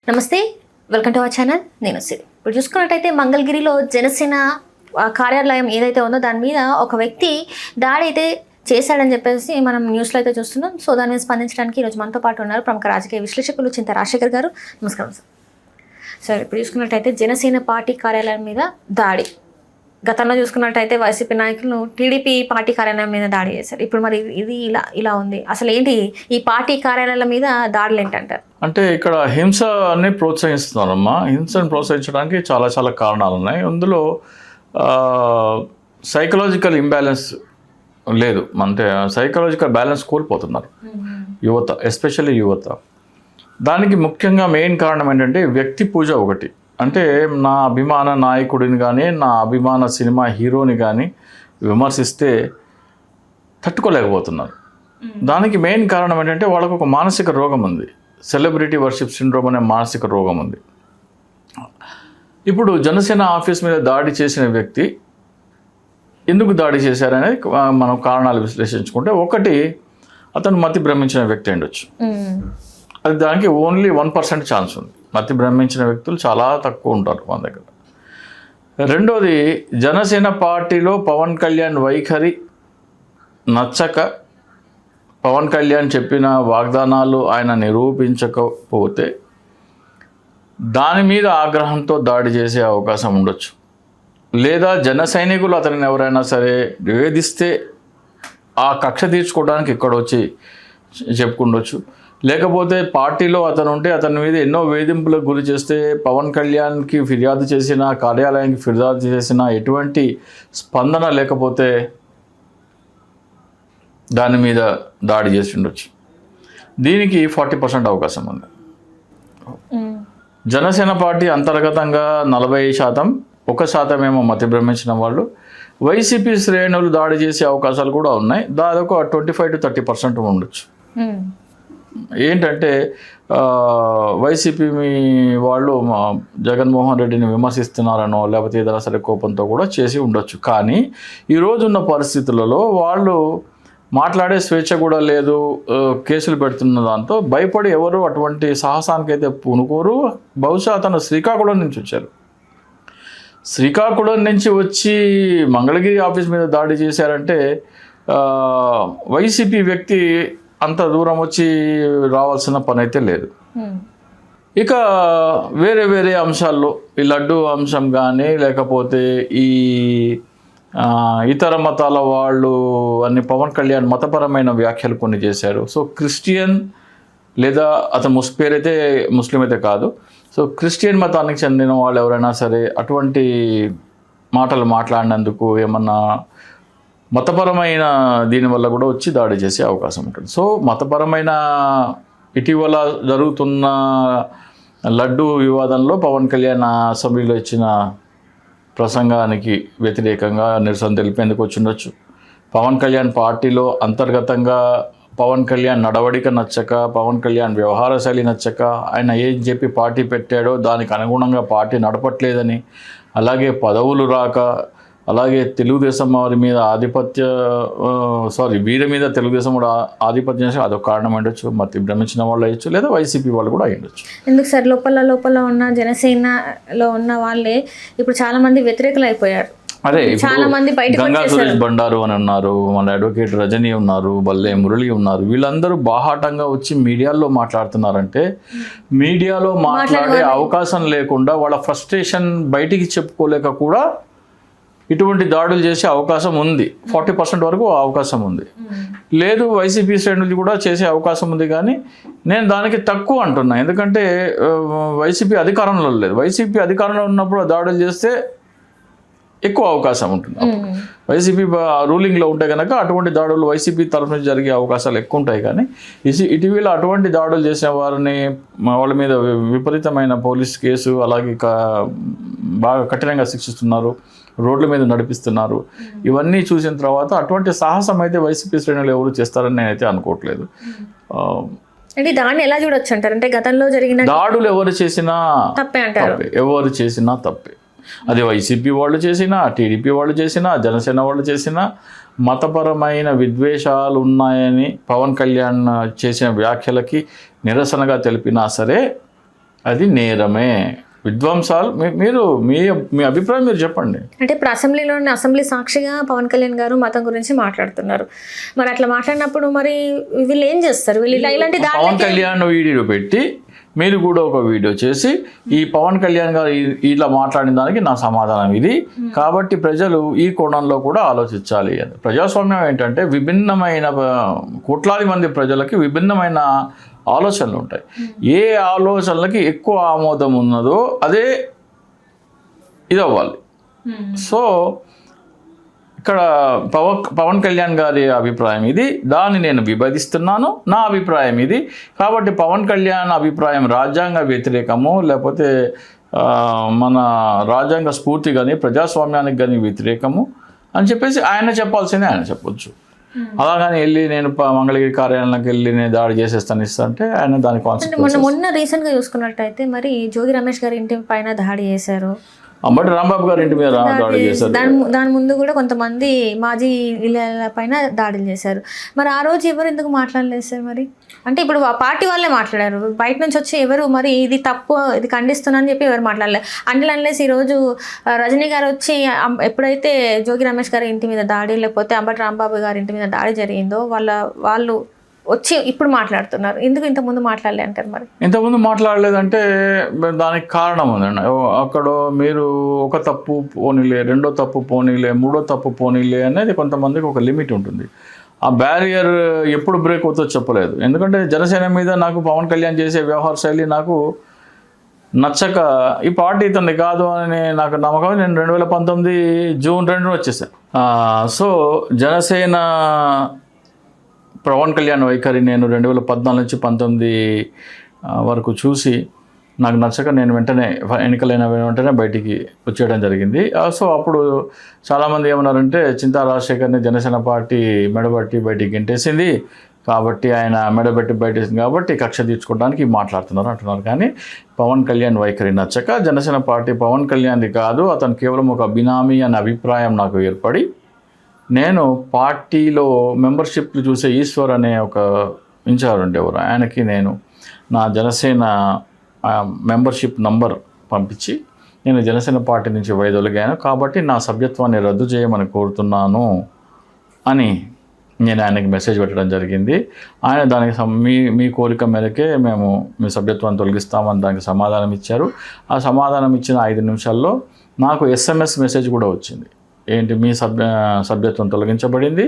నమస్తే, welcome to our channel. నేను సిరి. ఇప్పుడు చూసుకున్నట్టయితే మంగళగిరిలో జనసేన కార్యాలయం ఏదైతే ఉందో దాని మీద ఒక వ్యక్తి దాడి అయితే చేశాడని చెప్పేసి మనం న్యూస్లో అయితే చూస్తున్నాం. సో దాని మీద స్పందించడానికి ఈరోజు మనతో పాటు ఉన్నారు ప్రముఖ రాజకీయ విశ్లేషకులు చింత రాజశేఖర్ గారు. నమస్కారం సార్. సార్, ఇప్పుడు చూసుకున్నట్టయితే జనసేన పార్టీ కార్యాలయం మీద దాడి, గతంలో చూసుకున్నట్టయితే వైసీపీ నాయకులు టీడీపీ పార్టీ కార్యాలయం మీద దాడి చేశారు. ఇప్పుడు మరి ఇది ఇలా ఉంది. అసలు ఏంటి ఈ పార్టీ కార్యాలయాల మీద దాడులు ఏంటంటారు? అంటే ఇక్కడ హింసని ప్రోత్సహిస్తున్నారమ్మా. హింసను ప్రోత్సహించడానికి చాలా కారణాలు ఉన్నాయి. అందులో సైకలాజికల్ ఇంబ్యాలెన్స్ లేదు, అంటే సైకలాజికల్ బ్యాలెన్స్ కోల్పోతున్నారు యువత, ఎస్పెషల్లీ యువత. దానికి ముఖ్యంగా మెయిన్ కారణం ఏంటంటే వ్యక్తి పూజ ఒకటి. అంటే నా అభిమాన నాయకుడిని కానీ నా అభిమాన సినిమా హీరోని కానీ విమర్శిస్తే తట్టుకోలేకపోతున్నారు. దానికి మెయిన్ కారణం ఏంటంటే వాళ్ళకు ఒక మానసిక రోగం ఉంది, సెలబ్రిటీ వర్షిప్ సిండ్రోమ్ అనే మానసిక రోగం ఉంది. ఇప్పుడు జనసేన ఆఫీస్ మీద దాడి చేసిన వ్యక్తి ఎందుకు దాడి చేశారనేది మనం కారణాలు విశ్లేషించుకుంటే, ఒకటి అతను మతి భ్రమించిన వ్యక్తి ఉండొచ్చు. అది దానికి ఓన్లీ 1% ఛాన్స్ ఉంది. మతి భ్రమించిన వ్యక్తులు చాలా తక్కువ ఉంటారు మన దగ్గర. రెండోది, జనసేన పార్టీలో పవన్ కళ్యాణ్ వైఖరి నచ్చక, పవన్ కళ్యాణ్ చెప్పిన వాగ్దానాలు ఆయన నిరూపించకపోతే దాని మీద ఆగ్రహంతో దాడి చేసే అవకాశం ఉండొచ్చు. లేదా జన సైనికులు అతనిని ఎవరైనా సరే వేధిస్తే ఆ కక్ష తీర్చుకోవడానికి ఇక్కడ వచ్చి చెప్పుకుండొచ్చు. లేకపోతే పార్టీలో అతను ఉంటే అతని మీద ఎన్నో వేధింపులకు గురి చేస్తే పవన్ కళ్యాణ్కి ఫిర్యాదు చేసినా, కార్యాలయానికి ఫిర్యాదు చేసినా ఎటువంటి స్పందన లేకపోతే దాని మీద దాడి చేసి ఉండొచ్చు. దీనికి 40% అవకాశం ఉంది. జనసేన పార్టీ అంతర్గతంగా 40%, 1% ఏమో మతి భ్రమించిన వాళ్ళు. వైసీపీ శ్రేణులు దాడి చేసే అవకాశాలు కూడా ఉన్నాయి. దాదాపు 25 to 30% ఉండొచ్చు. ఏంటంటే వైసీపీ వాళ్ళు జగన్మోహన్ రెడ్డిని విమర్శిస్తున్నారనో లేకపోతే ఏదైనా సరే కోపంతో కూడా చేసి ఉండొచ్చు. కానీ ఈరోజున్న పరిస్థితులలో వాళ్ళు మాట్లాడే స్వేచ్ఛ కూడా లేదు, కేసులు పెడుతున్న దాంతో భయపడి ఎవరు అటువంటి సాహసానికైతే పూనుకోరు. బహుశా అతను శ్రీకాకుళం నుంచి వచ్చారు. శ్రీకాకుళం నుంచి వచ్చి మంగళగిరి ఆఫీస్ మీద దాడి చేశారంటే వైసీపీ వ్యక్తి అంత దూరం వచ్చి రావాల్సిన పని అయితే లేదు. ఇక వేరే అంశాల్లో ఈ లడ్డు అంశం కానీ లేకపోతే ఈ ఇతర మతాల వాళ్ళు అన్ని పవన్ కళ్యాణ్ మతపరమైన వ్యాఖ్యలు కొన్ని చేశారు. సో క్రిస్టియన్ లేదా అతను పేరైతే ముస్లిం అయితే కాదు, సో క్రిస్టియన్ మతానికి చెందిన వాళ్ళు ఎవరైనా సరే అటువంటి మాటలు మాట్లాడినందుకు ఏమన్నా మతపరమైన దీనివల్ల కూడా వచ్చి దాడి చేసే అవకాశం ఉంటుంది. సో మతపరమైన ఇటీవల జరుగుతున్న లడ్డు వివాదంలో పవన్ కళ్యాణ్ అసెంబ్లీలో ఇచ్చిన ప్రసంగానికి వ్యతిరేకంగా నిరసన తెలిపేందుకు వచ్చిండొచ్చు. పవన్ కళ్యాణ్ పార్టీలో అంతర్గతంగా పవన్ కళ్యాణ్ నడవడిక నచ్చక, పవన్ కళ్యాణ్ వ్యవహార శైలి నచ్చక, ఆయన ఏం చెప్పి పార్టీ పెట్టాడో దానికి అనుగుణంగా పార్టీ నడపట్లేదని, అలాగే పదవులు రాక, అలాగే తెలుగుదేశం వారి మీద వీరి మీద తెలుగుదేశం కూడా ఆధిపత్యం చేసి అదొక కారణం ఉండొచ్చు. మతి భ్రమించిన వాళ్ళు అయ్యొచ్చు, లేదా వైసీపీ వాళ్ళు కూడా అయ్యుండొచ్చు. ఎందుకు సార్, లోపల ఉన్న జనసేనలో ఉన్న వాళ్ళే ఇప్పుడు చాలా మంది వ్యతిరేకులు అయిపోయారు. అదే చాలా మంది గంగా సురేష్ బండారు అని ఉన్నారు, మన అడ్వకేట్ రజనీ ఉన్నారు, బల్లే మురళి ఉన్నారు. వీళ్ళందరూ బాహాటంగా వచ్చి మీడియాలో మాట్లాడుతున్నారంటే మీడియాలో మాట్లాడే అవకాశం లేకుండా వాళ్ళ ఫ్రస్ట్రేషన్ బయటికి చెప్పుకోలేక కూడా ఇటువంటి దాడులు చేసే అవకాశం ఉంది. 40% వరకు అవకాశం ఉంది. లేదు వైసీపీ శ్రేణులు కూడా చేసే అవకాశం ఉంది. కానీ నేను దానికి తక్కువ అంటున్నా, ఎందుకంటే వైసీపీ అధికారంలో లేదు. వైసీపీ అధికారంలో ఉన్నప్పుడు దాడులు చేస్తే ఎక్కువ అవకాశం ఉంటుంది. వైసీపీ రూలింగ్లో ఉంటే కనుక అటువంటి దాడులు వైసీపీ తరఫు నుంచి జరిగే అవకాశాలు ఎక్కువ ఉంటాయి. కానీ ఇటీవల అటువంటి దాడులు చేసిన వారిని వాళ్ళ మీద విపరీతమైన పోలీస్ కేసు, అలాగే బాగా కఠినంగా శిక్షిస్తున్నారు, రోడ్ల మీద నడిపిస్తున్నారు. ఇవన్నీ చూసిన తర్వాత అటువంటి సాహసం అయితే వైసీపీ శ్రేణులు ఎవరు చేస్తారని నేనైతే అనుకోవట్లేదు. అంటే దాన్ని ఎలా చూడొచ్చు అంటారు? అంటే గతంలో జరిగిన దాడులు ఎవరు చేసినా తప్పే అంటారు. ఎవరు చేసినా తప్పే. అది వైసీపీ వాళ్ళు చేసినా, టీడీపీ వాళ్ళు చేసినా, జనసేన వాళ్ళు చేసినా, మతపరమైన విద్వేషాలు ఉన్నాయని పవన్ కళ్యాణ్ చేసిన వ్యాఖ్యలకి నిరసనగా తెలిపినా సరే అది నేరమే. విధ్వంసాలు మీరు మీ అభిప్రాయం మీరు చెప్పండి. అంటే ఇప్పుడు అసెంబ్లీ సాక్షిగా పవన్ కళ్యాణ్ గారు మతం గురించి మాట్లాడుతున్నారు. మరి అట్లా మాట్లాడినప్పుడు మరి వీళ్ళు ఏం చేస్తారు? వీళ్ళు ఇలాంటి పవన్ కళ్యాణ్ వీడియో పెట్టి మీరు కూడా ఒక వీడియో చేసి ఈ పవన్ కళ్యాణ్ గారు ఇలా మాట్లాడిన దానికి నా సమాధానం ఇది, కాబట్టి ప్రజలు ఈ కోణంలో కూడా ఆలోచించాలి అని. ప్రజాస్వామ్యం ఏంటంటే విభిన్నమైన కోట్లాది మంది ప్రజలకి విభిన్నమైన ఆలోచనలు ఉంటాయి. ఏ ఆలోచనలకి ఎక్కువ ఆమోదం ఉన్నదో అదే ఇది అవ్వాలి. సో ఇక్కడ పవన్ కళ్యాణ్ గారి అభిప్రాయం ఇది, దాన్ని నేను విభజిస్తున్నాను, నా అభిప్రాయం ఇది. కాబట్టి పవన్ కళ్యాణ్ అభిప్రాయం రాజ్యాంగ వ్యతిరేకము, లేకపోతే మన రాజ్యాంగ స్ఫూర్తి కానీ ప్రజాస్వామ్యానికి కానీ వ్యతిరేకము అని చెప్పేసి ఆయన చెప్పాల్సిందే ఆయన చెప్పొచ్చు. అలాగని వెళ్ళి నేను మంగళగిరి కార్యాలయానికి వెళ్ళి నేను దాడి చేసేస్తాను అంటే ఆయన దాని కాన్సెప్ట్. మొన్న రీసెంట్గా చూసుకున్నట్టయితే మరి జోగి రమేష్ గారి ఇంటి పైన దాడి చేశారు, అంబటి రాంబాబు గారి ఇంటి మీద దాడి చేశారు. దాని ముందు కూడా కొంతమంది మాజీ ఇళ్ళ పైన దాడులు చేశారు. మరి ఆ రోజు ఎవరు ఎందుకు మాట్లాడలేదు సార్? మరి అంటే ఇప్పుడు ఆ పార్టీ వాళ్ళే మాట్లాడారు, బయట నుంచి వచ్చి ఎవరు మరి ఇది తప్పు ఇది ఖండిస్తున్నా అని చెప్పి ఎవరు మాట్లాడలేదు. అన్లెస్ ఈరోజు రజనీ గారు వచ్చి ఎప్పుడైతే జోగి రమేష్ గారి ఇంటి మీద దాడి లేకపోతే అంబటి రాంబాబు గారి ఇంటి మీద దాడి జరిగిందో వాళ్ళు వచ్చి ఇప్పుడు మాట్లాడుతున్నారు. ఎందుకు ఇంతకుముందు మాట్లాడలే అంటారు? మరి ఇంతకుముందు మాట్లాడలేదంటే దానికి కారణం ఉందండి. అక్కడ మీరు ఒక తప్పు పోనీలే, రెండో తప్పు పోనీలే, మూడో తప్పు పోనీలే అనేది కొంతమందికి ఒక లిమిట్ ఉంటుంది. ఆ బ్యారియర్ ఎప్పుడు బ్రేక్ అవుతుందో చెప్పలేదు. ఎందుకంటే జనసేన మీద నాకు పవన్ కళ్యాణ్ చేసే వ్యవహార శైలి నాకు నచ్చక ఈ పార్టీ ఇతన్ని కాదు అని నాకు నమ్మకం. నేను 2019 జూన్ 2 వచ్చేసాను. సో జనసేన పవన్ కళ్యాణ్ వైఖరి నేను 2014 నుంచి 19 వరకు చూసి నాకు నచ్చక నేను వెంటనే ఎన్నికలైన వెంటనే బయటికి వచ్చేయడం జరిగింది. సో అప్పుడు చాలామంది ఏమన్నారంటే చింతా రాజశేఖర్ని జనసేన పార్టీ మెడబట్టి బయటికి గెంటేసింది, కాబట్టి ఆయన మెడబెట్టి బయటేసింది కాబట్టి కక్ష తీర్చుకోవడానికి మాట్లాడుతున్నారు అంటున్నారు. కానీ పవన్ కళ్యాణ్ వైఖరి నచ్చక జనసేన పార్టీ పవన్ కళ్యాణ్ది కాదు, అతను కేవలం ఒక బినామీ అనే అభిప్రాయం నాకు ఏర్పడి నేను పార్టీలో మెంబర్షిప్లు చూసే ఈశ్వర్ అనే ఒక ఇన్ఛార్జ్ ఉండేవారు, ఆయనకి నేను నా జనసేన మెంబర్షిప్ నంబర్ పంపించి నేను జనసేన పార్టీ నుంచి వైదొలిగాను, కాబట్టి నా సభ్యత్వాన్ని రద్దు చేయమని కోరుతున్నాను అని నేను ఆయనకి మెసేజ్ పెట్టడం జరిగింది. ఆయన దానికి మీ కోరిక మేరకే మేము మీ సభ్యత్వాన్ని తొలగిస్తామని దానికి సమాధానం ఇచ్చారు. ఆ సమాధానం ఇచ్చిన 5 నిమిషాల్లో నాకు SMS మెసేజ్ కూడా వచ్చింది. ఏంటి, మీ సభ్యత్వం తొలగించబడింది,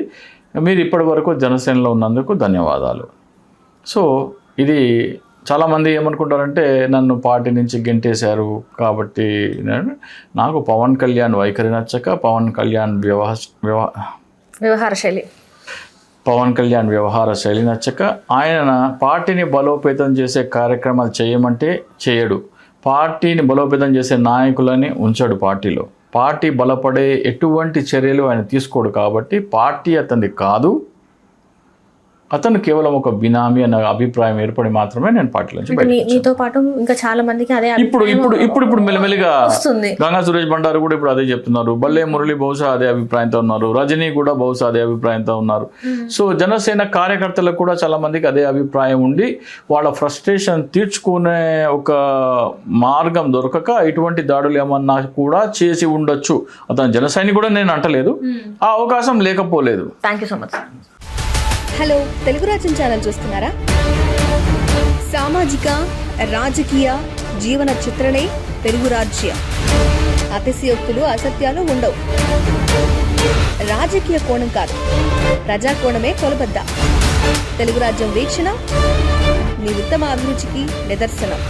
మీరు ఇప్పటి వరకు జనసేనలో ఉన్నందుకు ధన్యవాదాలు. సో ఇది చాలామంది ఏమనుకుంటారంటే నన్ను పార్టీ నుంచి గెంటేశారు కాబట్టి. నాకు పవన్ కళ్యాణ్ వైఖరి నచ్చక, పవన్ కళ్యాణ్ వ్యవహార శైలి నచ్చక, ఆయన పార్టీని బలోపేతం చేసే కార్యక్రమాలు చేయమంటే చేయడు, పార్టీని బలోపేతం చేసే నాయకులని ఉంచాడు పార్టీలో, పార్టీ బలపడే ఎటువంటి చర్యలు ఆయన తీసుకోడు, కాబట్టి పార్టీ అతనిది కాదు, అతను కేవలం ఒక బినామీ అన్న అభిప్రాయం ఏర్పడి మాత్రమే నేను పార్టీలో నుంచి మీతో పాటు ఇంకా చాలా మందికి అదే ఇప్పుడు మెల్లమెల్లిగా గంగా సురేష్ బండారు కూడా ఇప్పుడు అదే చెప్తున్నారు, బల్లే మురళి బహుశా అదే అభిప్రాయంతో ఉన్నారు, రజనీ కూడా బహుశా అదే అభిప్రాయంతో ఉన్నారు. సో జనసేన కార్యకర్తలకు కూడా చాలా మందికి అదే అభిప్రాయం ఉండి వాళ్ళ ఫ్రస్ట్రేషన్ తీర్చుకునే ఒక మార్గం దొరకక ఇటువంటి దాడులు ఏమన్నా కూడా చేసి ఉండొచ్చు. అతను జనసేన కూడా నేను అంటలేదు, ఆ అవకాశం లేకపోలేదు. Thank you so much. Hello, Telugu రాజ్యం ఛానల్ చూస్తున్నారా? సామాజిక రాజకీయ జీవన చిత్రణే తెలుగు రాజ్యం. అతిశయోక్తులు అసత్యాలు ఉండవు. రాజకీయ కోణం కాదు, ప్రజా కోణమే కొలబద్ద. తెలుగు రాజ్యం వీక్షణ మీ ఉత్తమ అభిరుచికి నిదర్శనం.